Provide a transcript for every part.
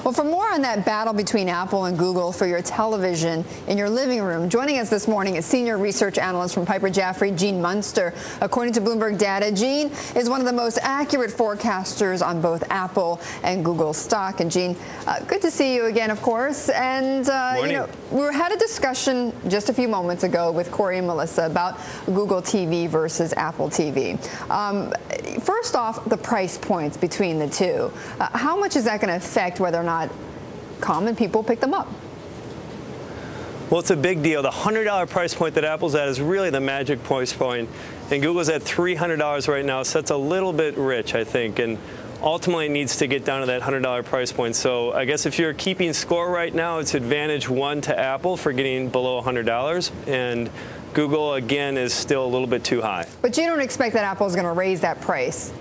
Well, for more on that battle between Apple and Google for your television in your living room, joining us this morning is senior research analyst from Piper Jaffray, Gene Munster. According to Bloomberg data, Gene is one of the most accurate forecasters on both Apple and Google stock. And Gene, good to see you again, of course. And you know, we had a discussion just a few moments ago with Corey and Melissa about Google TV versus Apple TV. First off, the price points between the two. How much is that going to affect whether or not common people pick them up? Well, it's a big deal. The $100 price point that Apple's at is really the magic price point, and Google's at $300 right now, so that's a little bit rich, I think, and ultimately it needs to get down to that $100 price point. So I guess if you're keeping score right now, it's advantage 1 to Apple for getting below $100, and Google, again, is still a little bit too high. But you don't expect that Apple's going to raise that price?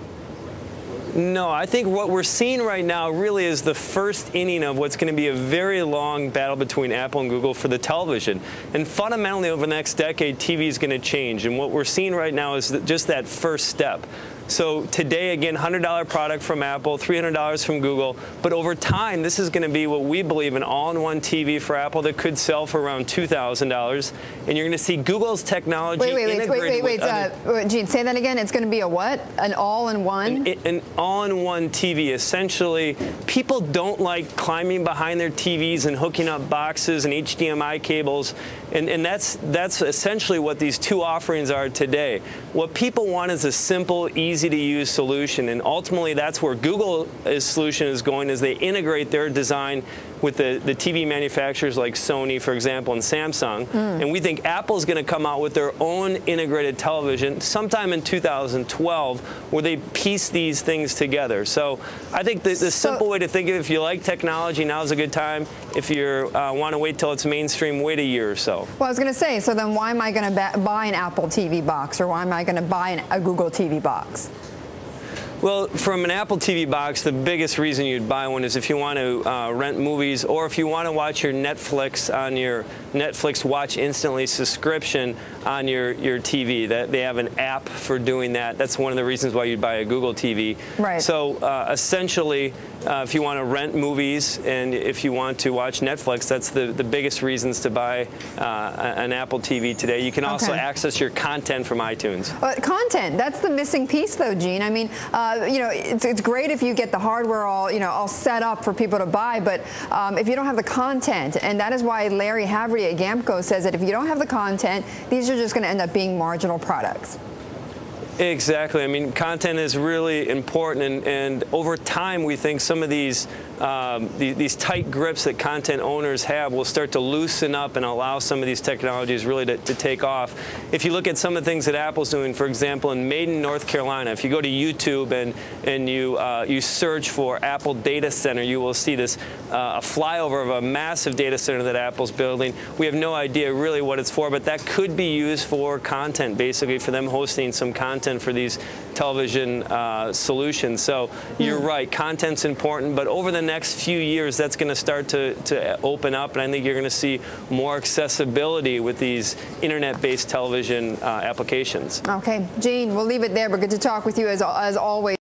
No, I think what we're seeing right now really is the first inning of what's going to be a very long battle between Apple and Google for the television. And fundamentally, over the next decade, TV is going to change. And what we're seeing right now is just that first step. So today, again, $100 product from Apple, $300 from Google. But over time, this is going to be what we believe an all-in-one TV for Apple that could sell for around $2,000. And you're going to see Google's technology integrated wait, Gene, say that again. It's going to be a what? An all-in-one? An all-in-one TV. Essentially, people don't like climbing behind their TVs and hooking up boxes and HDMI cables. And that's essentially what these two offerings are today. What people want is a simple, easy-to-use solution, and ultimately that's where Google's solution is going, as they integrate their design with the TV manufacturers like Sony, for example, and Samsung. And we think Apple's going to come out with their own integrated television sometime in 2012 where they piece these things together. So I think the simple way to think of it, if you like technology, now's a good time. If you want to wait till it's mainstream, wait a year or so. Well, I was going to say, so then why am I going to buy an Apple TV box, or why am I going to buy a Google TV box? Well, from an Apple TV box, the biggest reason you'd buy one is if you want to rent movies, or if you want to watch your Netflix on your Netflix Watch Instantly subscription on your TV. That they have an app for doing that. That's one of the reasons why you'd buy a Google TV. Right. So essentially, if you want to rent movies and if you want to watch Netflix, that's the biggest reasons to buy an Apple TV today. You can also access your content from iTunes. Content, that's the missing piece, though, Gene. I mean, you know, it's great if you get the hardware all set up for people to buy, but if you don't have the content, and that is why Larry Haverty at Gamco says that if you don't have the content, these are just going to end up being marginal products. Exactly. I mean, content is really important, and over time, we think some of these tight grips that content owners have will start to loosen up and allow some of these technologies really to take off. If you look at some of the things that Apple's doing, for example, in Maiden, North Carolina, if you go to YouTube and you search for Apple Data Center, you will see this a flyover of a massive data center that Apple's building. We have no idea really what it's for, but that could be used for content, basically for them hosting some content for these television solutions. So you're right, content's important, but over the next few years that's going to start to open up, and I think you're going to see more accessibility with these internet-based television applications. Okay, Gene, we'll leave it there, but good to talk with you as always.